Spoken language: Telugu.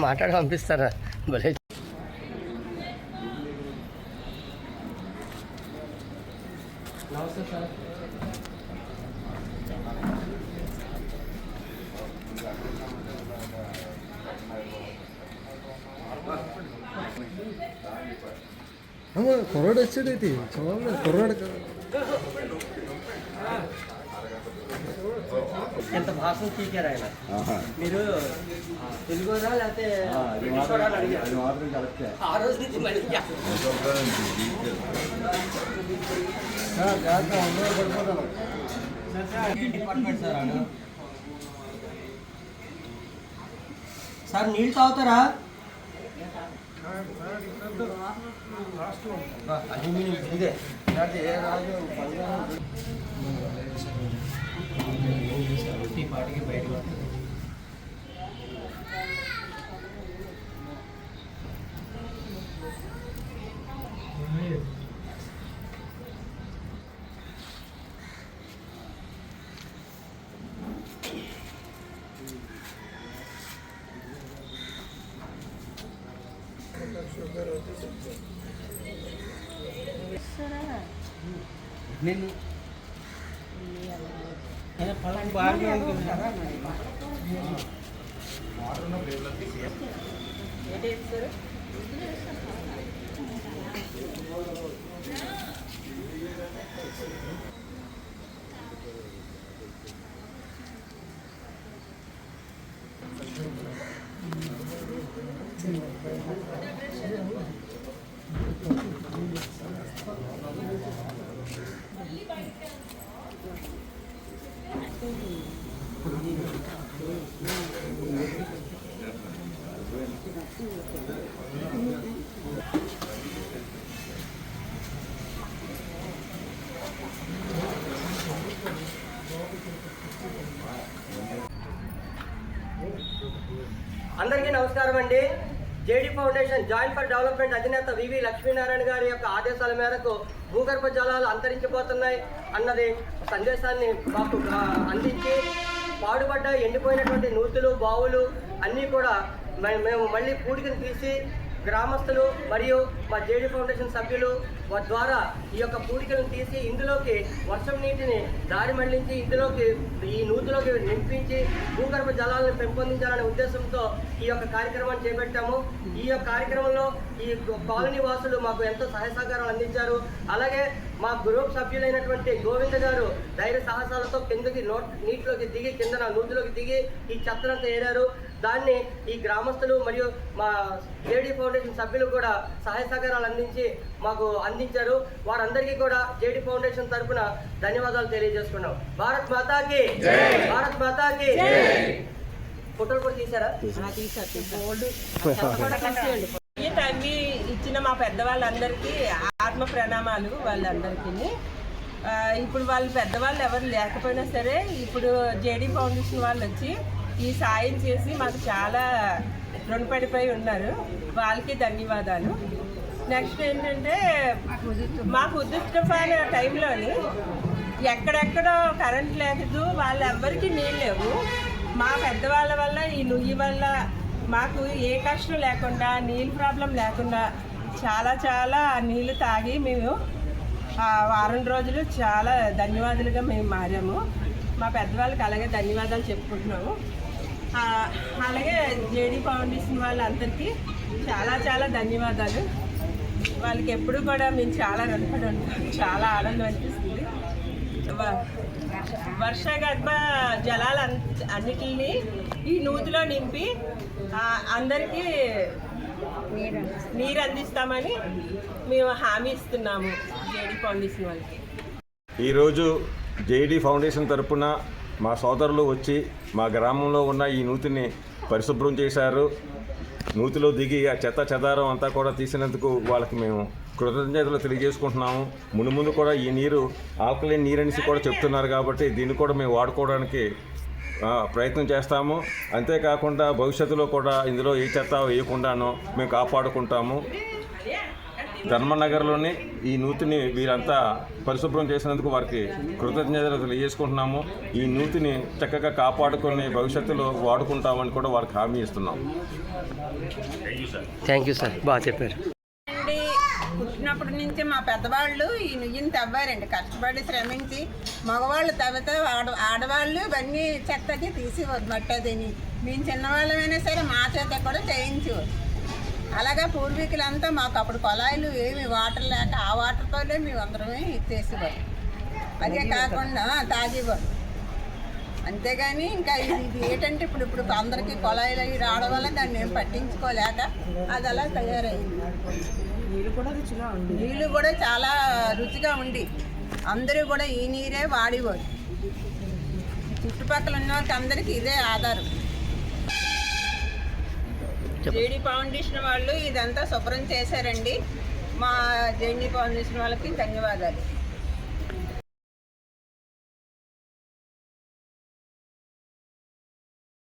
మాట్లాడి పంపిస్తారా భలే. నమస్తే సార్. కుర్రాడు వచ్చాడైతే చూడండి, కుర్రాడు ఎంత భాషను తీకారు ఆయన. మీరు తెలుగురా లేకపోతే ఆ రోజు నుంచి మళ్ళీ డిపార్ట్మెంట్ సార్ అను సార్. నీళ్ళు తాగుతారా? ఇదే ఈ పాటికి బయటకు వస్తుంది. నేను బాగా అందరికీ నమస్కారం అండి. JD foundation joint for development అధినేత వివి లక్ష్మీనారాయణ గారి యొక్క ఆదేశాల మేరకు భూగర్భ జలాలు అంతరించిపోతున్నాయి అన్నది సందేశాన్ని మాకు అందించి పాడుబడ్డ ఎండిపోయినటువంటి నూతులు, బావులు అన్నీ కూడా మేము మళ్ళీ పూడికను తీసి గ్రామస్తులు మరియు మా జేడీ ఫౌండేషన్ సభ్యులు ద్వారా ఈ యొక్క పూడికలను తీసి ఇందులోకి వర్షం నీటిని దారి మళ్లించి ఇందులోకి ఈ నూతిలోకి నింపించి భూగర్భ జలాలను పెంపొందించాలనే ఉద్దేశంతో ఈ యొక్క కార్యక్రమాన్ని చేపట్టాము. ఈ యొక్క కార్యక్రమంలో ఈ కాలనీ వాసులు మాకు ఎంతో సహాయ సహకారాలు అందించారు. అలాగే మా గ్రూప్ సభ్యులైనటువంటి గోవింద గారు ధైర్య సాహసాలతో కిందకి నీటిలోకి దిగి కిందన నూతిలోకి దిగి ఈ చెత్తనంతా ఏరారు. దాన్ని ఈ గ్రామస్తులు మరియు మా జేడీ ఫౌండేషన్ సభ్యులు కూడా సహాయ సహకారాలు మాకు అందించారు. వారందరికీ కూడా జేడీ ఫౌండేషన్ తరఫున ధన్యవాదాలు తెలియజేసుకున్నాం. భారత్ మాతాకి, భారత్ మాతాకి. ఫోటోలు కూడా తీసారా? తగ్గి ఇచ్చిన మా పెద్దవాళ్ళందరికీ ఆత్మ ప్రణామాలు. వాళ్ళందరికీ ఇప్పుడు వాళ్ళు పెద్దవాళ్ళు ఎవరు లేకపోయినా సరే ఇప్పుడు జేడీ ఫౌండేషన్ వాళ్ళు వచ్చి ఈ సాయం చేసి మాకు చాలా రుణపడిపోయి ఉన్నారు. వాళ్ళకి ధన్యవాదాలు. నెక్స్ట్ ఏంటంటే మాకు ఉద్రిక్తమైన టైంలోని ఎక్కడెక్కడో కరెంట్ లేదు, వాళ్ళెవ్వరికీ నీళ్ళు లేవు. మా పెద్దవాళ్ళ వల్ల ఈ నుయ్యి వల్ల మాకు ఏ కష్టం లేకుండా నీళ్ళు ప్రాబ్లం లేకుండా చాలా నీళ్ళు తాగి మేము వారం రోజులు చాలా ధన్యవాదాలుగా మేము మారాము. మా పెద్దవాళ్ళకి అలాగే ధన్యవాదాలు చెప్పుకుంటున్నాము. అలాగే జేడీ ఫౌండేషన్ వాళ్ళందరికీ చాలా ధన్యవాదాలు. వాళ్ళకి ఎప్పుడు కూడా మేము చాలా రుణపడి ఉంటాం. చాలా ఆనందం అనిపిస్తుంది. వర్షగర్భ జలాలు అన్నిటిని ఈ నూతిలో నింపి అందరికీ నీరు అందిస్తామని మేము హామీ ఇస్తున్నాము జేడీ ఫౌండేషన్ వాళ్ళకి. ఈరోజు జేడీ ఫౌండేషన్ తరఫున మా సోదరులు వచ్చి మా గ్రామంలో ఉన్న ఈ నూతిని పరిశుభ్రం చేశారు. నూతిలో దిగి ఆ చెత్త చెదారం అంతా కూడా తీసినందుకు వాళ్ళకి మేము కృతజ్ఞతలు తెలియజేసుకుంటున్నాము. ముందు కూడా ఈ నీరు ఆల్కలైన్ నీరు అనేసి కూడా చెప్తున్నారు కాబట్టి దీన్ని కూడా మేము వాడుకోవడానికి ప్రయత్నం చేస్తాము. అంతేకాకుండా భవిష్యత్తులో కూడా ఇందులో ఏ చెత్త వేయకుండానో మేము కాపాడుకుంటాము. ధర్మనగర్లోని ఈ నూతిని వీరంతా పరిశుభ్రం చేసినందుకు వారికి కృతజ్ఞతలు తెలియజేసుకుంటున్నాము. ఈ నూతిని చక్కగా కాపాడుకొని భవిష్యత్తులో వాడుకుంటామని కూడా వారికి హామీ ఇస్తున్నాము. థ్యాంక్ యూ సార్, బాగా చెప్పారు. పుట్టినప్పటి నుంచి మా పెద్దవాళ్ళు ఈ నుయ్యిని తవ్వారండి. కష్టపడి శ్రమించి మగవాళ్ళు తవ్వితే ఆడవాళ్ళు ఇవన్నీ చెత్తకి తీసి మట్టదిని మేము చిన్నవాళ్ళమైనా సరే మా చేత కూడా చేయించేవారు. అలాగే పూర్వీకులంతా మాకు అప్పుడు కొలాయిలు ఏమి వాటర్ లేక ఆ వాటర్తోనే మేము అందరమే ఇచ్చేసేవారు. అదే కాకుండా తాగేవారు. అంతేగాని ఇంకా ఇది ఏంటంటే ఇప్పుడు అందరికీ కొలాయిలు అవి రావడం వల్ల దాన్ని ఏం పట్టించుకోలేక అది అలా తయారైంది. నీళ్ళు కూడా చాలా రుచిగా ఉండి అందరూ కూడా ఈ నీరే వాడేవారు. చుట్టుపక్కల ఉన్న వాళ్ళకి అందరికీ ఇదే ఆధారం. జేడీ ఫౌండేషన్ వాళ్ళు ఇదంతా శుభ్రం చేశారండి. మా జేడీ ఫౌండేషన్ వాళ్ళకి ధన్యవాదాలు.